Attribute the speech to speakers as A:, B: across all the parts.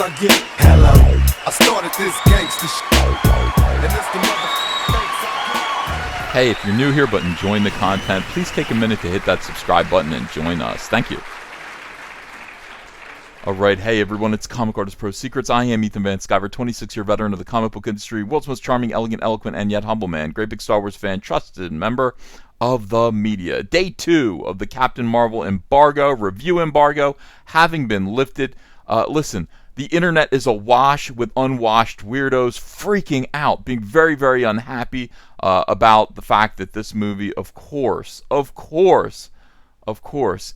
A: I get hello. I started this gangster shit, and it's the
B: Hey, if you're new here but enjoying the content, please take a minute to hit that subscribe button and join us. Thank you. Alright, hey everyone, it's Comic Artist Pro Secrets. I am Ethan Van Sciver, 26-year veteran of the comic book industry, world's most charming, elegant, eloquent, and yet humble man, great big Star Wars fan, trusted member of the media. Day 2 of the Captain Marvel review embargo, having been lifted. Listen, the internet is awash with unwashed weirdos freaking out, being very, very unhappy about the fact that this movie, of course,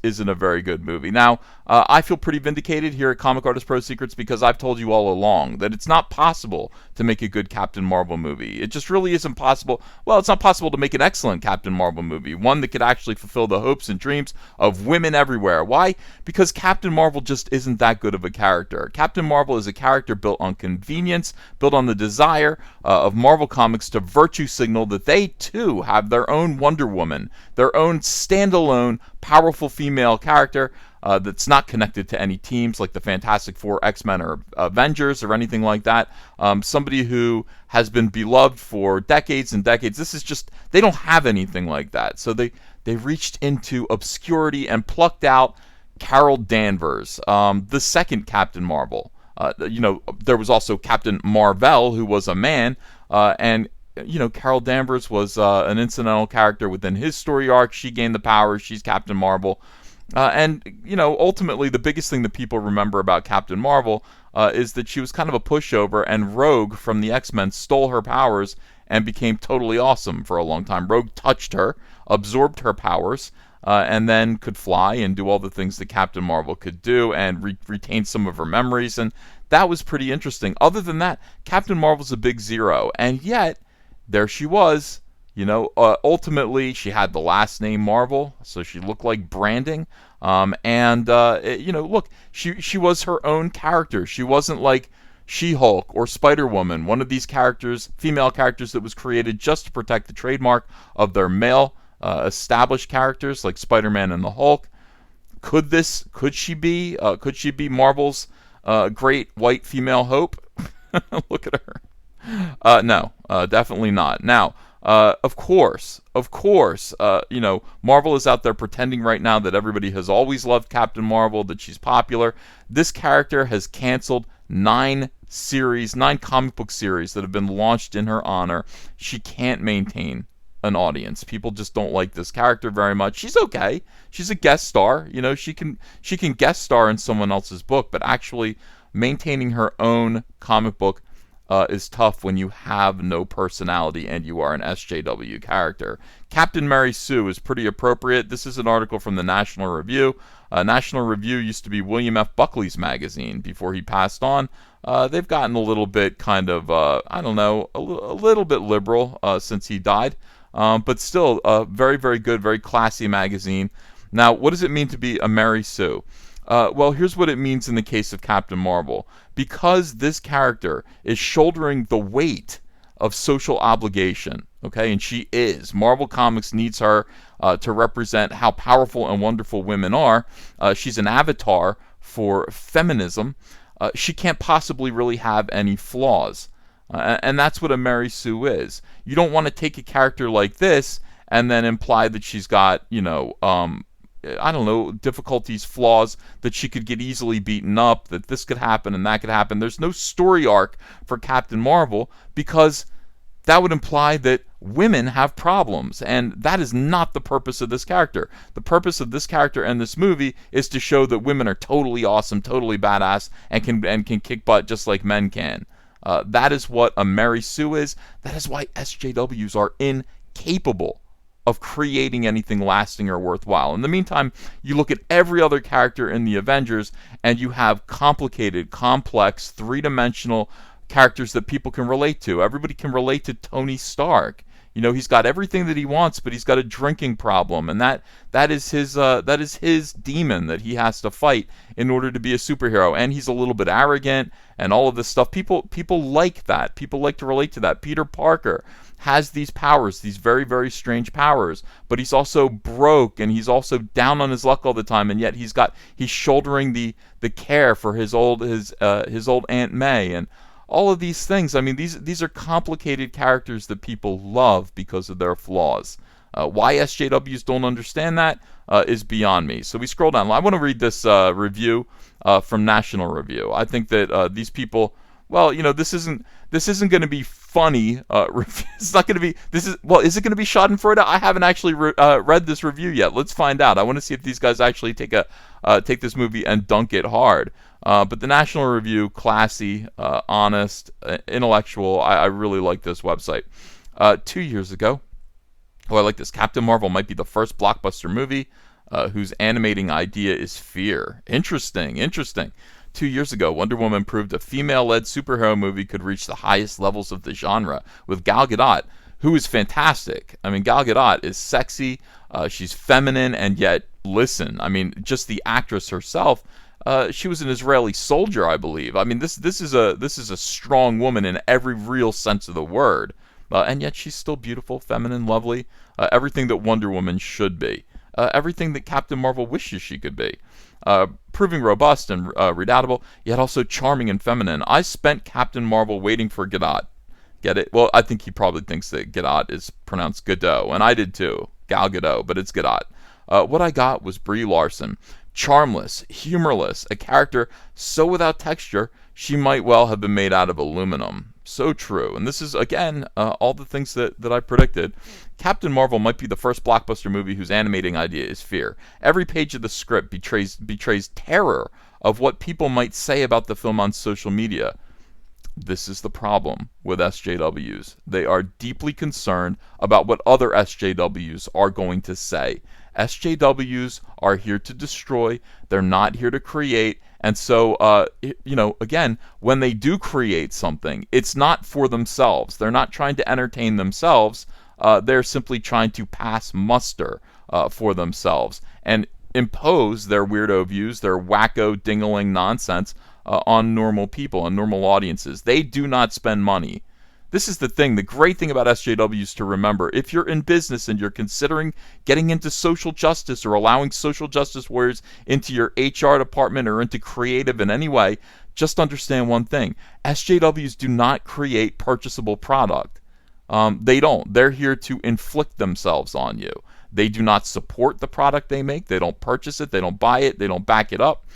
B: isn't a very good movie. Now, I feel pretty vindicated here at Comic Artist Pro Secrets because I've told you all along that it's not possible to make a good Captain Marvel movie. It just really isn't possible. Well, it's not possible to make an excellent Captain Marvel movie, one that could actually fulfill the hopes and dreams of women everywhere. Why? Because Captain Marvel just isn't that good of a character. Captain Marvel is a character built on convenience, built on the desire of Marvel Comics to virtue signal that they, too, have their own Wonder Woman, their own standalone powerful female character that's not connected to any teams like the Fantastic Four, X-Men, or Avengers, or anything like that. Somebody who has been beloved for decades and decades. This is just, they don't have anything like that. So they reached into obscurity and plucked out Carol Danvers, the second Captain Marvel. There was also Captain Marvel, who was a man, and Carol Danvers was an incidental character within his story arc. She gained the powers. She's Captain Marvel. Ultimately, the biggest thing that people remember about Captain Marvel is that she was kind of a pushover, and Rogue from the X-Men stole her powers and became totally awesome for a long time. Rogue touched her, absorbed her powers, and then could fly and do all the things that Captain Marvel could do, and retain some of her memories, and that was pretty interesting. Other than that, Captain Marvel's a big zero, and yet there she was. Ultimately, she had the last name Marvel, so she looked like branding. Look, she was her own character. She wasn't like She-Hulk or Spider-Woman, one of these characters, female characters that was created just to protect the trademark of their male established characters like Spider-Man and the Hulk. Could she be Marvel's great white female hope? Look at her. No, definitely not. Now, of course, Marvel is out there pretending right now that everybody has always loved Captain Marvel, that she's popular. This character has canceled 9 comic book series that have been launched in her honor. She can't maintain an audience. People just don't like this character very much. She's okay. She's a guest star. She can guest star in someone else's book, but actually maintaining her own comic book is tough when you have no personality and you are an SJW character. Captain Mary Sue is pretty appropriate. This is an article from the National Review. National Review used to be William F. Buckley's magazine before he passed on. They've gotten a little bit kind of, a little bit liberal since he died. But still, a very, very good, very classy magazine. Now, what does it mean to be a Mary Sue? Well, here's what it means in the case of Captain Marvel. Because this character is shouldering the weight of social obligation, okay, and she is. Marvel Comics needs her to represent how powerful and wonderful women are. She's an avatar for feminism. She can't possibly really have any flaws. And that's what a Mary Sue is. You don't want to take a character like this and then imply that she's got, difficulties, flaws, that she could get easily beaten up, that this could happen and that could happen. There's no story arc for Captain Marvel because that would imply that women have problems, and that is not the purpose of this character. The purpose of this character and this movie is to show that women are totally awesome, totally badass, and can kick butt just like men can. That is what a Mary Sue is. That is why SJWs are incapable of creating anything lasting or worthwhile. In the meantime, you look at every other character in the Avengers, and you have complicated, complex, three-dimensional characters that people can relate to. Everybody can relate to Tony Stark. He's got everything that he wants, but he's got a drinking problem, and that is his demon that he has to fight in order to be a superhero. And he's a little bit arrogant and all of this stuff. People like that. People like to relate to that. Peter Parker has these powers, these very, very strange powers, but he's also broke, and he's also down on his luck all the time, and yet he's shouldering the care for his old Aunt May, and all of these things. I mean, these are complicated characters that people love because of their flaws. Why SJWs don't understand that is beyond me. So we scroll down. I want to read this review from National Review. I think that these people, well, this isn't going to be funny. It's not going to be. Is it going to be Schadenfreude? I haven't actually read this review yet. Let's find out. I want to see if these guys actually take this movie and dunk it hard. But the National Review, classy, honest, intellectual. I really like this website. 2 years ago, I like this. Captain Marvel might be the first blockbuster movie whose animating idea is fear. Interesting. 2 years ago, Wonder Woman proved a female-led superhero movie could reach the highest levels of the genre with Gal Gadot, who is fantastic. I mean, Gal Gadot is sexy, she's feminine, and yet, listen, I mean, just the actress herself, she was an Israeli soldier, I believe. I mean, this is a strong woman in every real sense of the word, and yet she's still beautiful, feminine, lovely, everything that Wonder Woman should be, everything that Captain Marvel wishes she could be. Proving robust and redoubtable, yet also charming and feminine. I spent Captain Marvel waiting for Gadot. Get it? Well, I think he probably thinks that Gadot is pronounced Godot, and I did too. Gal Gadot, but it's Gadot. What I got was Brie Larson. Charmless, humorless, a character so without texture, she might well have been made out of aluminum. So true. And this is, again, all the things that I predicted. Captain Marvel might be the first blockbuster movie whose animating idea is fear. Every page of the script betrays terror of what people might say about the film on social media. This is the problem with SJWs. They are deeply concerned about what other SJWs are going to say. SJWs are here to destroy. They're not here to create. And so, again, when they do create something, it's not for themselves. They're not trying to entertain themselves. They're simply trying to pass muster for themselves and impose their weirdo views, their wacko, dingling nonsense on normal people and normal audiences. They do not spend money. This is the thing, the great thing about SJWs to remember. If you're in business and you're considering getting into social justice or allowing social justice warriors into your HR department or into creative in any way, just understand one thing. SJWs do not create purchasable product. They don't. They're here to inflict themselves on you. They do not support the product they make. They don't purchase it. They don't buy it. They don't back it up.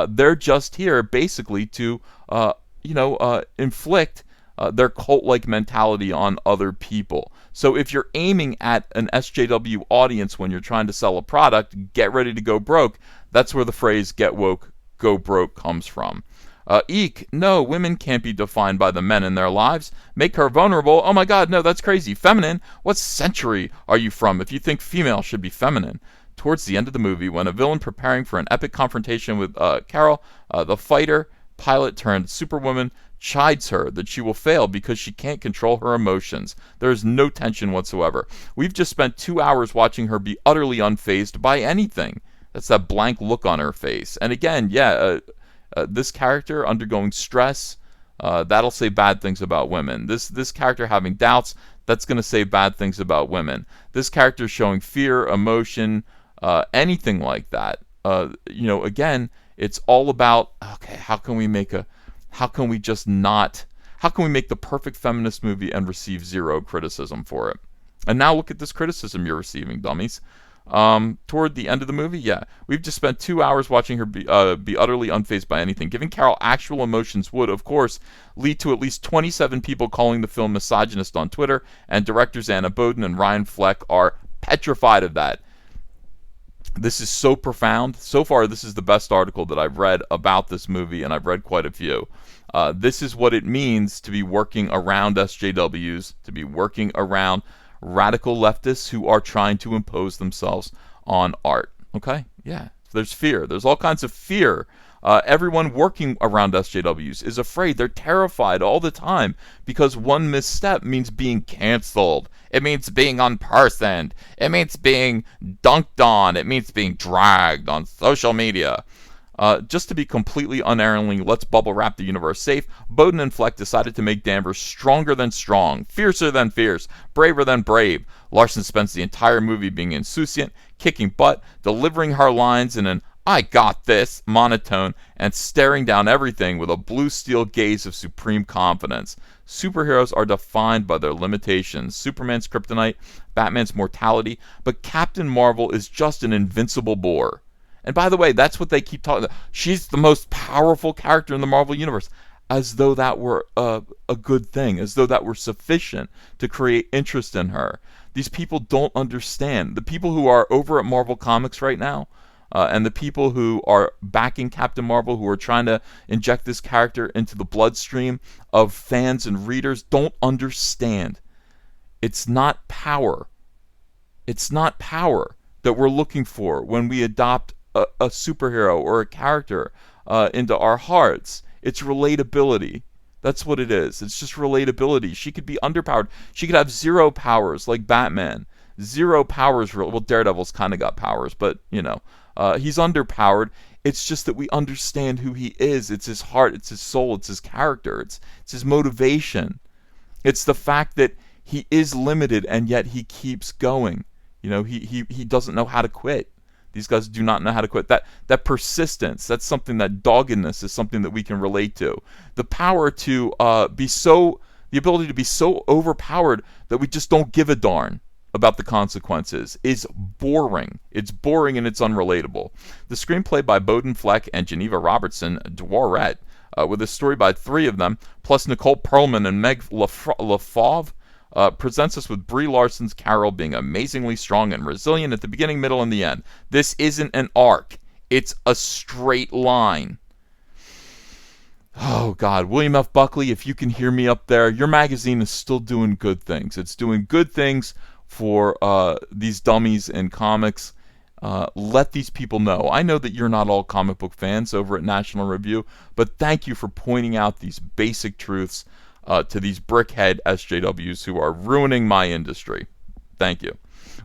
B: They're just here basically to, inflict their cult-like mentality on other people. So if you're aiming at an SJW audience when you're trying to sell a product, get ready to go broke. That's where the phrase "get woke, go broke" comes from. Eek, no, women can't be defined by the men in their lives. Make her vulnerable. Oh my God, no, that's crazy. Feminine? What century are you from if you think female should be feminine? Towards the end of the movie, when a villain preparing for an epic confrontation with Carol, the fighter, pilot turned superwoman, chides her that she will fail because she can't control her emotions. There is no tension whatsoever. We've just spent 2 hours watching her be utterly unfazed by anything. That's that blank look on her face. And again, this character undergoing stress, that'll say bad things about women. This character having doubts, that's going to say bad things about women. This character showing fear, emotion, anything like that. Again, it's all about, okay, how can we make the perfect feminist movie and receive zero criticism for it? And now look at this criticism you're receiving, dummies. Toward the end of the movie, we've just spent 2 hours watching her be utterly unfazed by anything. Giving Carol actual emotions would, of course, lead to at least 27 people calling the film misogynist on Twitter, and directors Anna Boden and Ryan Fleck are petrified of that. This is so profound. So far, this is the best article that I've read about this movie, and I've read quite a few. This is what it means to be working around SJWs, to be working around radical leftists who are trying to impose themselves on art. Okay? Yeah. There's fear. There's all kinds of fear Everyone working around SJWs is afraid. They're terrified all the time because one misstep means being canceled. It means being unpersoned. It means being dunked on. It means being dragged on social media. Just to be completely unerringly, let's bubble wrap the universe safe, Bowden and Fleck decided to make Danvers stronger than strong, fiercer than fierce, braver than brave. Larson spends the entire movie being insouciant, kicking butt, delivering her lines in an "I got this" monotone, and staring down everything with a blue steel gaze of supreme confidence. Superheroes are defined by their limitations. Superman's kryptonite, Batman's mortality, but Captain Marvel is just an invincible bore. And by the way, that's what they keep talking about. She's the most powerful character in the Marvel Universe. As though that were a good thing. As though that were sufficient to create interest in her. These people don't understand. The people who are over at Marvel Comics right now, and the people who are backing Captain Marvel, who are trying to inject this character into the bloodstream of fans and readers, don't understand. It's not power. It's not power that we're looking for when we adopt a superhero or a character into our hearts. It's relatability. That's what it is. It's just relatability. She could be underpowered. She could have zero powers like Batman. Zero powers. Well, Daredevil's kind of got powers, but, you know, he's underpowered. It's just that we understand who he is. It's his heart. It's his soul. It's his character. It's his motivation. It's the fact that he is limited and yet he keeps going. You know, he doesn't know how to quit. These guys do not know how to quit. That persistence, that's something, that doggedness is something that we can relate to. The power to the ability to be so overpowered that we just don't give a darn about the consequences is boring. It's boring and it's unrelatable. The screenplay by Bowden Fleck and Geneva Robertson Dworet, with a story by three of them, plus Nicole Perlman and Meg LaFauve, presents us with Brie Larson's Carol being amazingly strong and resilient at the beginning, middle, and the end. This isn't an arc. It's a straight line. Oh, God. William F. Buckley, if you can hear me up there, your magazine is still doing good things. It's doing good things for these dummies in comics. Let these people know. I know that you're not all comic book fans over at National Review, but thank you for pointing out these basic truths to these brickhead SJWs who are ruining my industry. Thank you.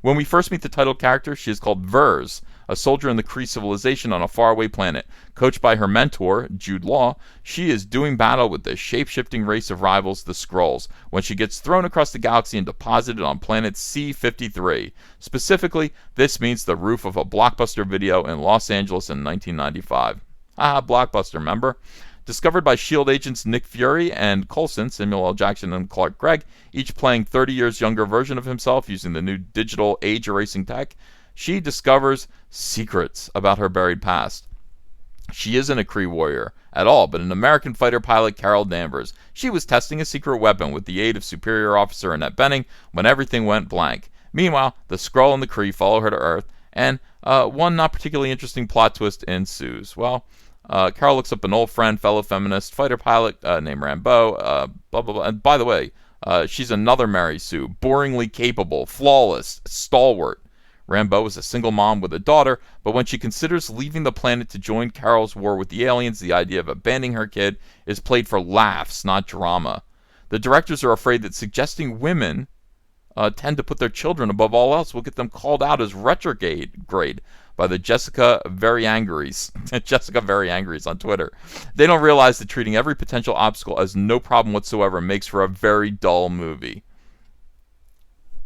B: When we first meet the title character, she is called Vers, a soldier in the Kree civilization on a faraway planet. Coached by her mentor, Jude Law, she is doing battle with the shape-shifting race of rivals, the Skrulls, when she gets thrown across the galaxy and deposited on planet C-53. Specifically, this means the roof of a Blockbuster video in Los Angeles in 1995. Blockbuster, remember? Discovered by S.H.I.E.L.D. agents Nick Fury and Coulson, Samuel L. Jackson and Clark Gregg, each playing 30 years younger version of himself using the new digital age-erasing tech, she discovers secrets about her buried past. She isn't a Kree warrior at all, but an American fighter pilot, Carol Danvers. She was testing a secret weapon with the aid of Superior Officer Annette Bening when everything went blank. Meanwhile, the Skrull and the Kree follow her to Earth, and one not particularly interesting plot twist ensues. Well, Carol looks up an old friend, fellow feminist, fighter pilot named Rambeau, blah, blah, blah. And by the way, she's another Mary Sue, boringly capable, flawless, stalwart. Rambeau is a single mom with a daughter, but when she considers leaving the planet to join Carol's war with the aliens, the idea of abandoning her kid is played for laughs, not drama. The directors are afraid that suggesting women tend to put their children above all else will get them called out as retrograde by the Jessica Very Angries. Jessica Very Angries on Twitter. They don't realize that treating every potential obstacle as no problem whatsoever makes for a very dull movie.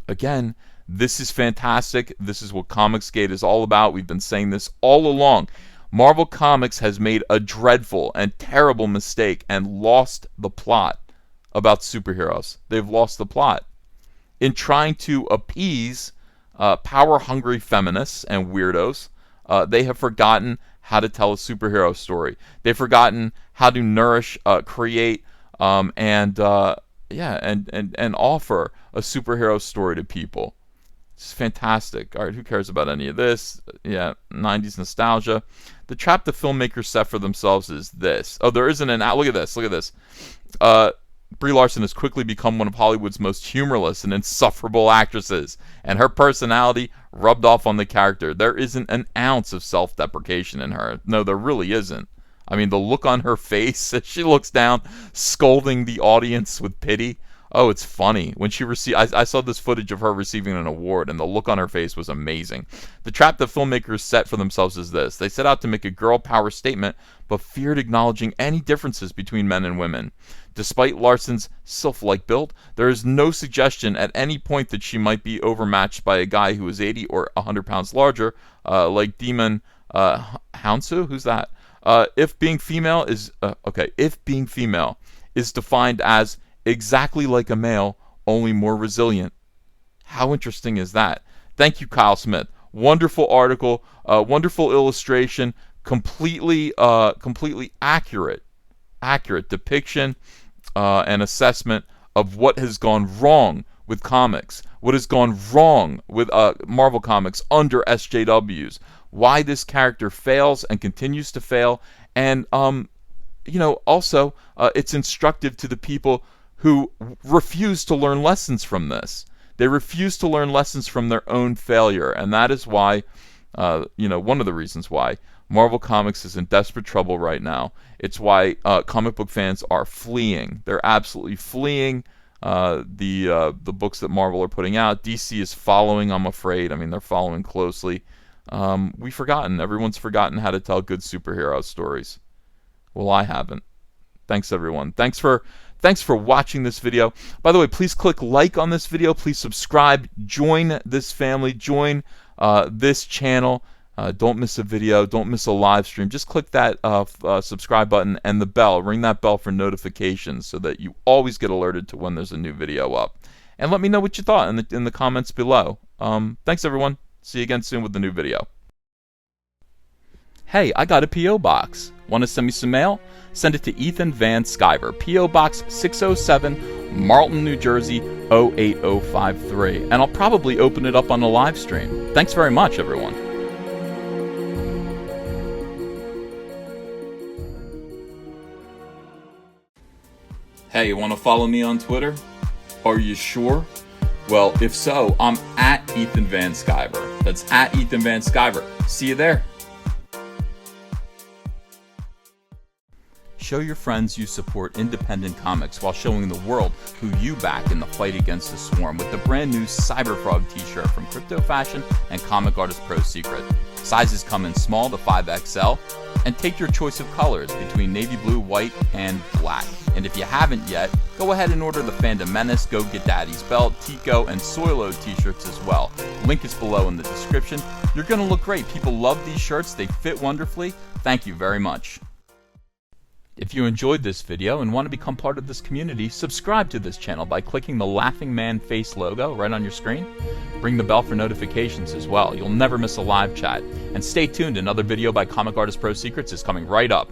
B: Again, this is fantastic. This is what Comicsgate is all about. We've been saying this all along. Marvel Comics has made a dreadful and terrible mistake and lost the plot about superheroes. They've lost the plot. In trying to appease power-hungry feminists and weirdos, they have forgotten how to tell a superhero story. They've forgotten how to nourish, create, and offer a superhero story to people. It's fantastic. All right, who cares about any of this? Yeah, 90s nostalgia. The trap the filmmakers set for themselves is this. Oh, there isn't an out. Look at this. Look at this. Brie Larson has quickly become one of Hollywood's most humorless and insufferable actresses, and her personality rubbed off on the character. There isn't an ounce of self-deprecation in her. No, there really isn't. I mean, the look on her face as she looks down, scolding the audience with pity. Oh, it's funny. When she received, I saw this footage of her receiving an award, and the look on her face was amazing. The trap that filmmakers set for themselves is this. They set out to make a girl power statement, but feared acknowledging any differences between men and women. Despite Larson's sylph-like build, there is no suggestion at any point that she might be overmatched by a guy who is 80 or 100 pounds larger, like Demon Hounsu. Who's that? If being female is defined as exactly like a male, only more resilient. How interesting is that? Thank you, Kyle Smith. Wonderful article, wonderful illustration, completely accurate depiction and assessment of what has gone wrong with comics, what has gone wrong with Marvel Comics under SJWs, why this character fails and continues to fail, and also it's instructive to the people who refuse to learn lessons from this. They refuse to learn lessons from their own failure, and that is why, one of the reasons why Marvel Comics is in desperate trouble right now. It's why comic book fans are fleeing. They're absolutely fleeing the books that Marvel are putting out. DC is following, I'm afraid. I mean, they're following closely. Everyone's forgotten how to tell good superhero stories. Well, I haven't. Thanks, everyone. Thanks for watching this video. By the way, please click like on this video. Please subscribe. Join this family. Join this channel. Don't miss a video. Don't miss a live stream. Just click that subscribe button and the bell. Ring that bell for notifications so that you always get alerted to when there's a new video up. And let me know what you thought in the comments below. Thanks, everyone. See you again soon with the new video. Hey, I got a P.O. box. Want to send me some mail? Send it to Ethan Van Sciver, P.O. Box 607, Marlton, New Jersey 08053. And I'll probably open it up on a live stream. Thanks very much, everyone. Hey, you want to follow me on Twitter? Are you sure? Well, if so, I'm at Ethan Van Sciver. That's at Ethan Van Sciver. See you there. Show your friends you support independent comics while showing the world who you back in the fight against the swarm with the brand new Cyberfrog t-shirt from Crypto Fashion and Comic Artist Pro Secret. Sizes come in small to 5XL, and take your choice of colors between navy blue, white, and black. And if you haven't yet, go ahead and order the Fandom Menace, Go Get Daddy's Belt, Tico, and Soilo t-shirts as well. Link is below in the description. You're going to look great. People love these shirts. They fit wonderfully. Thank you very much. If you enjoyed this video and want to become part of this community, subscribe to this channel by clicking the Laughing Man face logo right on your screen. Ring the bell for notifications as well. You'll never miss a live chat. And stay tuned, another video by Comic Artist Pro Secrets is coming right up.